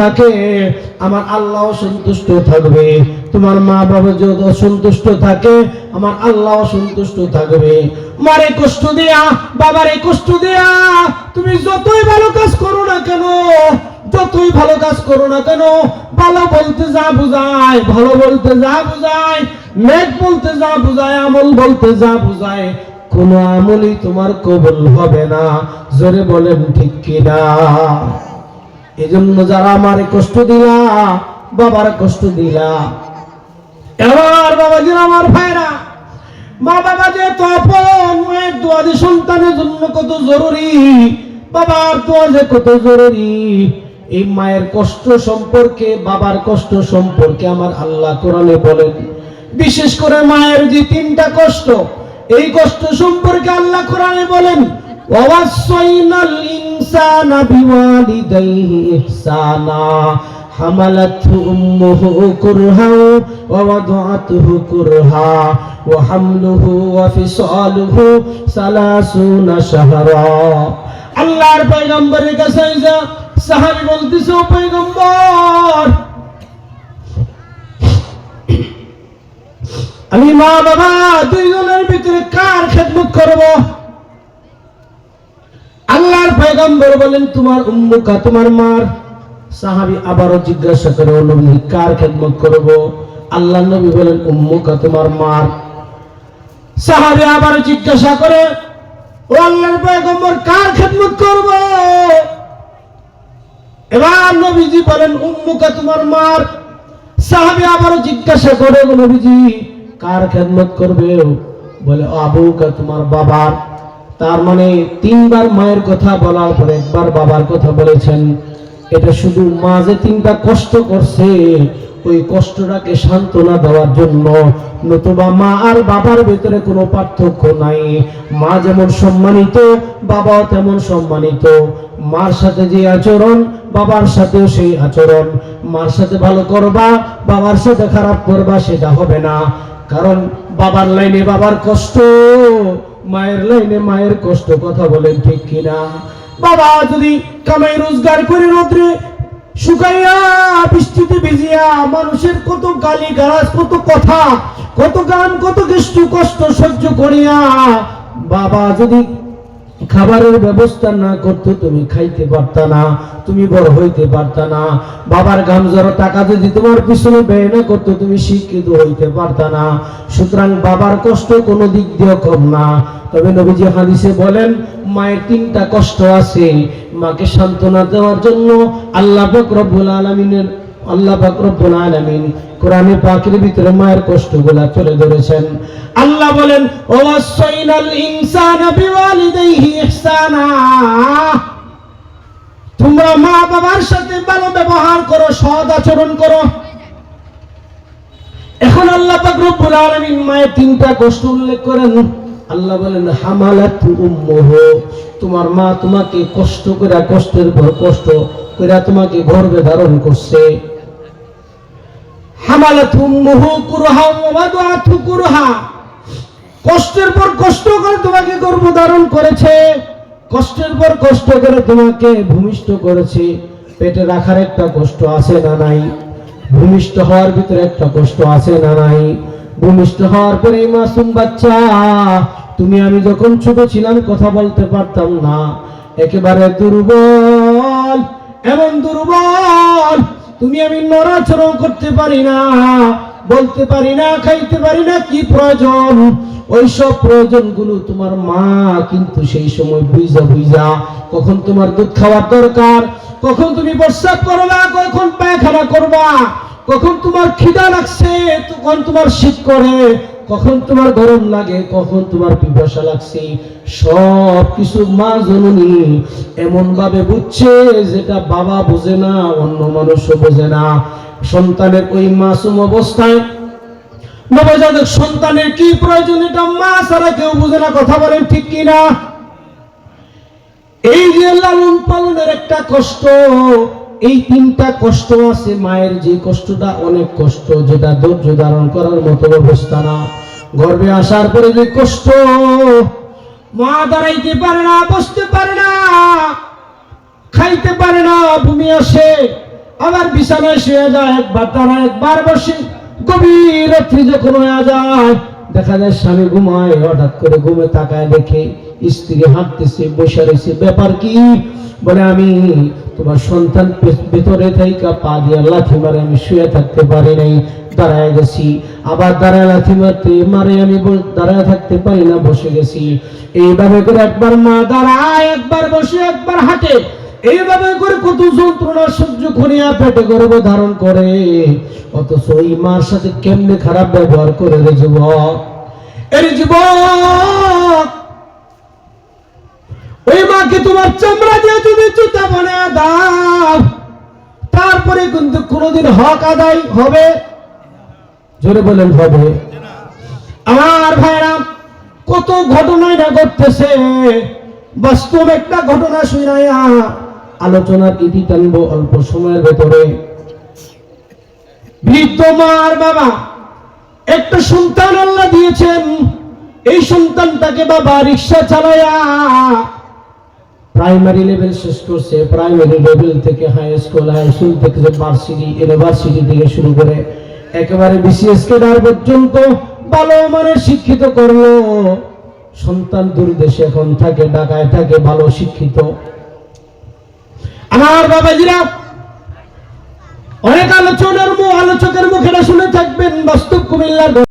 থাকে আমার আল্লাহ সন্তুষ্ট থাকবে, তোমার মা বাবা যদি অসন্তুষ্ট থাকে আমার আল্লাহ সন্তুষ্ট থাকবে। মারে কষ্ট দেয়া, বাবারে কষ্ট দেয়া, তুমি যতই ভালো কাজ করো না কেন, যতই ভালো কাজ করো না কেন, ভালো বলতে যা বুঝায়, ভালো বলতে যা বুঝায়, নেক বলতে যা বুঝায়, আমল বলতে যা বুঝায়, কোন আমলই তোমার কবুল হবে না। জোরে বলেন ঠিক কিনা? এজন্য যারা আমারে কষ্ট দিলা, বাবার কষ্ট দিলা, এবার বাবাজি আমার ভাইরা, মা বাবা যে তো আপন, মায়ের দোয়া যে সন্তানের জন্য কত জরুরি, বাবার দোয়া যে কত জরুরি। এই মায়ের কষ্ট সম্পর্কে, বাবার কষ্ট সম্পর্কে আমার আল্লাহ কোরআনে বলেন, বিশেষ করে মায়ের যে তিনটা কষ্ট, এই কষ্ট সম্পর্কে আল্লাহ কোরআনে বলেন, ওয়াসাইনাল ইনসানা বিওয়ালিদাইহি ইহসানা হামালাতহু উম্মুহু কুরহা ওয়া ওয়াদাআতহু কুরহা ওয়া হামলুহু ওয়া ফিসালুহু 30 শাহরা। আল্লাহর পয়গম্বরের কাছে যা সাহাবী বলতেছে, ও পয়গম্বর, আমি মা বাবা দুইজনের ভিতরে কার খেদমত করব? আল্লাহর পয়গম্বর বলেন, তোমার উম্মুকা, তোমার মার। সাহাবী আবারও জিজ্ঞাসা করে, ও নবী, কার খেদমত করব? আল্লাহর নবী বলেন, উম্মুকা, তোমার মার। সাহাবী আবারও জিজ্ঞাসা করে, ও আল্লাহর পয়গম্বর, কার খেদমত করব? এবার নবীজি বলেন, উম্মুকা, তোমার মার। সাহাবী আবারও জিজ্ঞাসা করে, ও নবীজি, কার খেদমত করবে? বলে, আবুকা, তোমার বাবার। তার মানে তিনবার মায়ের কথা বলার পরে একবার বাবার কথা বলেছেন। এটা শুধু মা যে তিনটা কষ্ট করছে, ওই কষ্টটাকে সান্ত্বনা দেওয়ার জন্য, নতুবা মা আর বাবার ভিতরে কোনো পার্থক্য নাই। মা যেমন সম্মানিত, বাবাও তেমন সম্মানিত। মার সাথে যে আচরণ, বাবার সাথেও সেই আচরণ। মার সাথে ভালো করবা, বাবার সাথে খারাপ করবা, সেটা হবে না। কারণ বাবার লাইনে বাবার কষ্ট, মায়ের লাইনে মায়ের কষ্ট। কথা বলেন ঠিক কিনা? বাবা যদি কামাই রোজগার করে রোদ্রে শুকাইয়া, বৃষ্টিতে ভিজিয়া, মানুষের কত গালি গালাজ, কত কথা, কত গান, কত কষ্ট সহ্য করিয়া বাবা যদি খাবারের ব্যবস্থা না করতো, তুমি খাইতে পারতা না, তুমি বড় হইতে পারতা না। বাবার গাম জড়ো টাকা যদি তোমার পিছনে ব্যয় না করতো, তুমি শিক্ষিত হইতে পারতা না। সুতরাং বাবার কষ্ট কোনো দিক দিয়ে কম না। তবে নবীজি হাদিসে বলেন, মায়ের তিনটা কষ্ট আছে। মাকে সান্ত্বনা দেওয়ার জন্য আল্লাহ পাক রব্বুল আলামিন কোরআনে পাকের ভিতরে মায়ের কষ্টগুলা তুলে ধরেছেন। আল্লাহ বলেন, ওয়াসাইনাল ইনসানা বিওয়ালিদাইহি ইহসানা, তোমরা মা বাবার সাথে ভালো ব্যবহার করো, সৎ আচরণ করো। এখন আল্লাহ পাক রব্বুল আলামিন মায়ের তিনটা কষ্ট উল্লেখ করেন। আল্লাহ বলেন, হামালাতহু উম্মুহু, তোমার মা তোমাকে কষ্ট করে, কষ্টের পর কষ্ট করে তোমাকে গর্ভে ধারণ করছে। হামালাতহু উম্মুহু কুরহা ওয়া ওয়াদাআতহু কুরহা, কষ্টের পর কষ্ট করে তোমাকে গর্ভ ধারণ করেছে, কষ্টের পর কষ্ট করে তোমাকে ভূমিষ্ঠ করেছে। পেটে রাখার একটা কষ্ট আছে না নাই? ভূমিষ্ঠ হওয়ার ভিতরে একটা কষ্ট আছে না নাই? ভূমিষ্ঠ হওয়ার পরে মাসুম বাচ্চা, তুমি আমি যখন ছোট ছিলাম কথা বলতে পারতাম না, একেবারে দুর্বল, এমন দুর্বল, তুমি আমি নড়াচড়া করতে পারি না, বলতে পারি না, খাইতে পারি না। কি প্রয়োজন, ওই সব প্রয়োজনগুলো তোমার মা কিন্তু সেই সময় বুঝা কখন তোমার দুধ খাওয়ার দরকার, কখন তুমি প্রস্রাব করবা, কখন পায়খানা করবা, কখন তোমার খিদা লাগছে, কখন তোমার শীত করে, কখন তোমার গরম লাগে, কখন তোমার পিপাসা লাগছে, সব কিছু মা জননী এমন ভাবে বুঝছে যেটা বাবা বোঝে না, অন্য মানুষও বোঝে না। সন্তানের ওই মাসুম অবস্থায় নবজাতক সন্তানের কি প্রয়োজন, এটা মা ছাড়া কেউ বোঝে না। কথা বলেন ঠিক কিনা? এই যে লালন পালনের একটা কষ্ট, এই তিনটা কষ্ট আছে। মায়ের যে কষ্টটা অনেক কষ্ট, যেটা ধৈর্য ধারণ করার মতো অবস্থা না। গর্ভে আসার পরে যে কষ্ট, মা দাঁড়াইতে পারে না, বসতে পারে না, খাইতে পারে না, ভূমি আসে, আবার বিছানায় শুয়ে যায়, একবার দাঁড়ায়, একবার বসে। গভীর রাত্রি যখন হয়ে যায়, দেখা যায় স্বামী ঘুমায়, হঠাৎ করে ঘুমে তাকায়, দেখে স্ত্রী হাঁটতেছে, বসে রয়েছে। ব্যাপার কি? বলে আমি তোমার সন্তান ভেতরে থেকে পা দিয়ে লাথি মারে, আমি শুয়ে থাকতে পারি নাই, দাঁড়ায় গেছি। আবার দাঁড়ায় লাথি মারতে মারে, আমি দাঁড়ায় থাকতে পারি না, বসে গেছি। এইভাবে করে একবার মা দাঁড়ায়, একবার বসে, একবার হাঁটে। এইভাবে করে কত যন্ত্রণা সহ্য করিয়া পেটে গর্ভ ধারণ করে, অথচ এই মার সাথে কেমনে খারাপ ব্যবহার করে রে যুবক। এর যুবক, ওই মাকে তোমার চামড়া দিয়ে তুমি জুতা বানিয়ে দাও, তারপরে কিন্তু কোনোদিন হক আদায় হবে? জোরে বলেন হবে? আমার ভাইরা, কত ঘটনায় না ঘটতেছে। বাস্তব একটা ঘটনা শুনাইয়া আলোচনার ইতি টানবো অল্প সময়ের ভেতরে। বৃদ্ধ মার বাবা একটা সন্তান আল্লাহ দিয়েছেন। এই সন্তানটাকে বাবা রিক্সা চালায়া প্রাইমারি লেভেল শেষ করছে। প্রাইমারি লেভেল থেকে হাই স্কুল, হাই স্কুল থেকে ভার্সিটি, ইউনিভার্সিটি থেকে শুরু করে একেবারে বিসিএস ক্যাডার পর্যন্ত ভালো মানের শিক্ষিত করলো। সন্তান দূর দেশে এখন থাকে, ঢাকায় থাকে, ভালো শিক্ষিত। আমার বাবাজিরা, অনেক আলোচকের মুখে শুনে থাকবেন বাস্তব কুমিল্লার